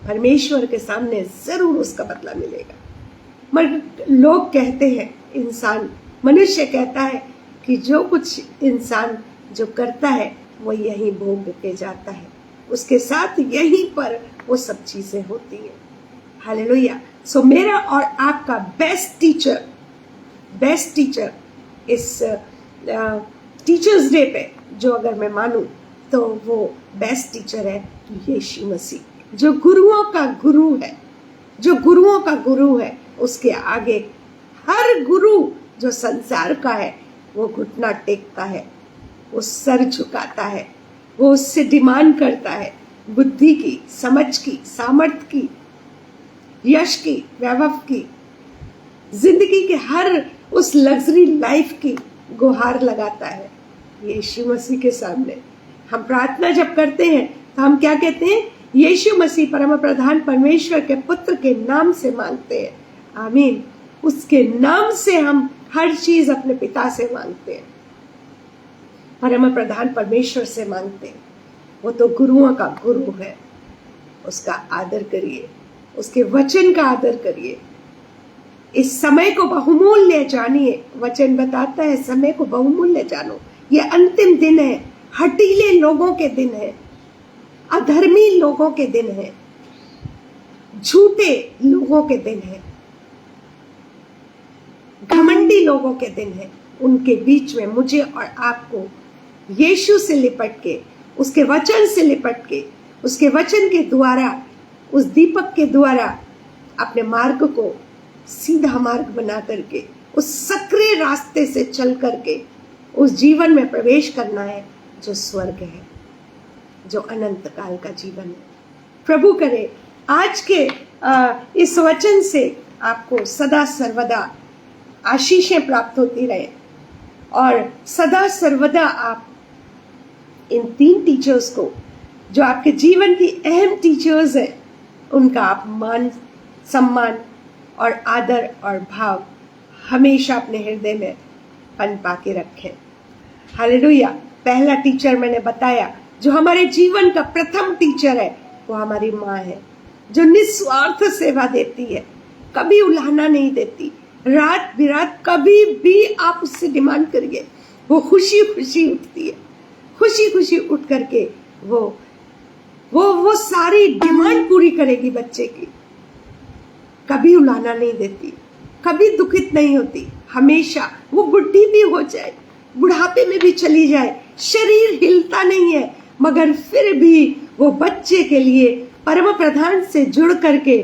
परमेश्वर के सामने जरूर उसका बदला मिलेगा। मगर लोग कहते हैं, इंसान, मनुष्य कहता है कि जो कुछ इंसान जो करता है वो यहीं भोग के जाता है, उसके साथ यहीं पर वो सब चीजें होती हैं। हालेलुया। सो मेरा और आपका बेस्ट टीचर इस टीचर्स डे पे जो अगर मैं मानूं तो वो बेस्ट टीचर है यीशु मसीह, जो गुरुओं का गुरु है, जो गुरुओं का गुरु है। उसके आगे हर गुरु जो संसार का है वो घुटना टेकता है, वो सर झुकाता है, वो उससे डिमांड करता है बुद्धि की, समझ की, सामर्थ्य की, यश की, वैभव की, जिंदगी के हर उस लग्जरी लाइफ की गुहार लगाता है यीशु मसीह के सामने। हम प्रार्थना जब करते हैं तो हम क्या कहते हैं, यीशु मसीह परम प्रधान परमेश्वर के पुत्र के नाम से मांगते हैं। आमीन। उसके नाम से हम हर चीज अपने पिता से मांगते हैं, परम प्रधान परमेश्वर से मांगते हैं। वो तो गुरुओं का गुरु है, उसका आदर करिए, उसके वचन का आदर करिए। इस समय को बहुमूल्य जानिए। वचन बताता है समय को बहुमूल्य जानो। ये अंतिम दिन है, हठीले लोगों के दिन है, अधर्मी लोगों के दिन है, झूठे लोगों के दिन है, घमंडी लोगों के दिन है। उनके बीच में मुझे और आपको यीशु से लिपट के, उसके वचन से लिपट के, उसके वचन के द्वारा, उस दीपक के द्वारा अपने मार्ग को सीधा मार्ग बना करके, उस सकरे रास्ते से चल करके उस जीवन में प्रवेश करना है जो स्वर्ग है, जो अनंत काल का जीवन है। प्रभु करे आज के इस वचन से आपको सदा सर्वदा आशीषें प्राप्त होती रहे और सदा सर्वदा आप इन 3 टीचर्स को, जो आपके जीवन की अहम टीचर्स हैं, उनका आप मान, सम्मान और आदर और भाव हमेशा अपने हृदय में पनपा के रखें। हालेलुया। पहला टीचर मैंने बताया, जो हमारे जीवन का प्रथम टीचर है, वो हमारी माँ है, जो निस्वार्थ सेवा देती है, कभी उलाहना नहीं देती। रात बिरात कभी भी आप उससे डिमांड करिए, वो खुशी खुशी उठती है, खुशी खुशी उठ करके वो सारी डिमांड पूरी करेगी बच्चे की। कभी उलाहना नहीं देती, कभी दुखित नहीं होती। हमेशा वो बुढ़ी भी हो जाए, बुढ़ापे में भी चली जाए, शरीर हिलता नहीं है, मगर फिर भी वो बच्चे के लिए परम प्रधान से जुड़ करके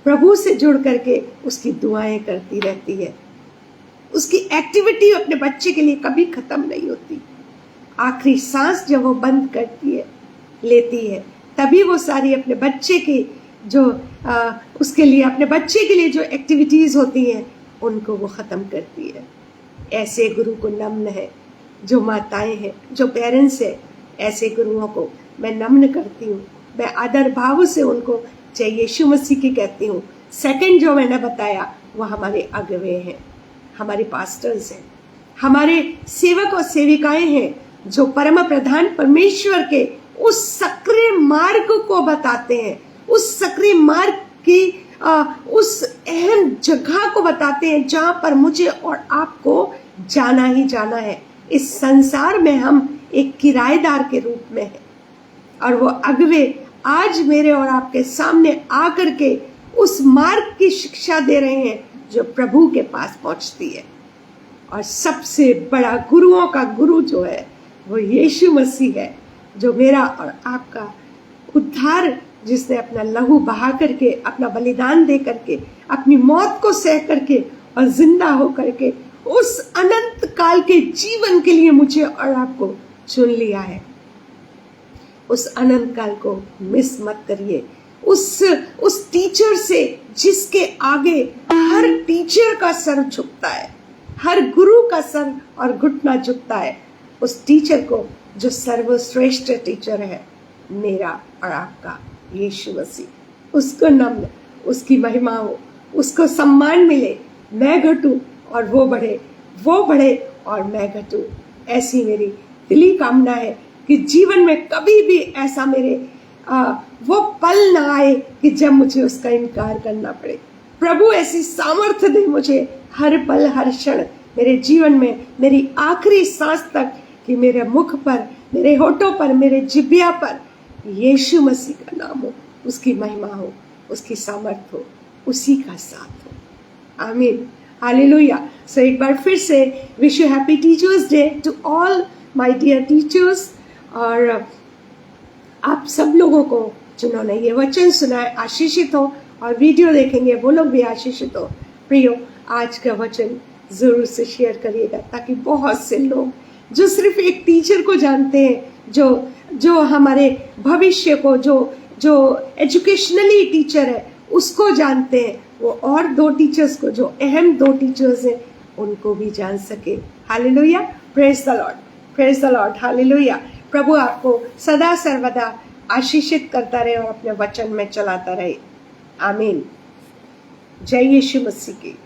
प्रभु से जुड़ करके उसकी दुआएं करती रहती है। उसकी एक्टिविटी अपने बच्चे के लिए कभी खत्म नहीं होती। आखिरी सांस जब वो बंद करती है, लेती है, तभी वो सारी अपने बच्चे की जो उसके लिए, अपने बच्चे के लिए जो एक्टिविटीज होती हैं उनको वो खत्म करती है। ऐसे गुरु को नम्न है, जो माताएं हैं, जो पेरेंट्स है, ऐसे गुरुओं को मैं नम्न करती हूँ। मैं आदर भाव से उनको जय यीशु मसीह की कहती हूँ। सेकंड जो मैंने बताया वो हमारे अगुवे हैं, हमारे पास्टर्स हैं, हमारे सेवक और सेविकाएं हैं, जो परम प्रधान परमेश्वर के उस सक्रिय मार्ग को बताते हैं, उस सक्रिय मार्ग की उस अहम जगह को बताते हैं जहां पर मुझे और आपको जाना ही जाना है। इस संसार में हम एक किराएदार के रूप में हैं, और वो अगुवे आज मेरे और आपके सामने आकर के उस मार्ग की शिक्षा दे रहे हैं जो प्रभु के पास पहुंचती है। और सबसे बड़ा गुरुओं का गुरु जो है वो यीशु मसीह है, जो मेरा और आपका उद्धार, जिसने अपना लहू बहा करके, अपना बलिदान दे करके, अपनी मौत को सह करके और जिंदा हो करके उस अनंत काल के जीवन के लिए मुझे और आपको चुन लिया है। उस अनंत काल को मिस मत करिए। उस टीचर से जिसके आगे हर टीचर का सर झुकता है, हर गुरु का सर और घुटना झुकता है, उस टीचर को जो सर्वश्रेष्ठ टीचर है मेरा और आपका यीशु मसीह, उसको नम्न, उसकी महिमा हो, उसको सम्मान मिले, मैं घटूं और वो बढ़े, वो बढ़े और मैं घटूं। ऐसी मेरी दिली कामना है कि जीवन में कभी भी ऐसा मेरे वो पल ना आए कि जब मुझे उसका इनकार करना पड़े। प्रभु ऐसी सामर्थ्य दे मुझे हर पल हर क्षण मेरे जीवन में, मेरी आखिरी सांस तक, कि मेरे मुख पर, मेरे होठों पर, मेरे जिह्वा पर यीशु मसीह का नाम हो, उसकी महिमा हो, उसकी सामर्थ हो, उसी का साथ हो। आमीन, हालेलुया। सो एक बार फिर से wish you happy teachers day to all my dear teachers. और आप सब लोगों को जिन्होंने ये वचन सुना है आशीषित हो, और वीडियो देखेंगे वो लोग भी आशीषित हो। प्रियो, आज का वचन जरूर से शेयर करिएगा, ताकि बहुत से लोग जो सिर्फ एक टीचर को जानते हैं, जो हमारे भविष्य को, जो एजुकेशनली टीचर है उसको जानते हैं, वो और दो टीचर्स को, जो अहम दो टीचर्स हैं, उनको भी जान सके। Hallelujah, praise the lord, praise the lord, hallelujah. प्रभु आपको सदा सर्वदा आशीषित करता रहे और अपने वचन में चलाता रहे। आमीन। जय यीशु मसीह की।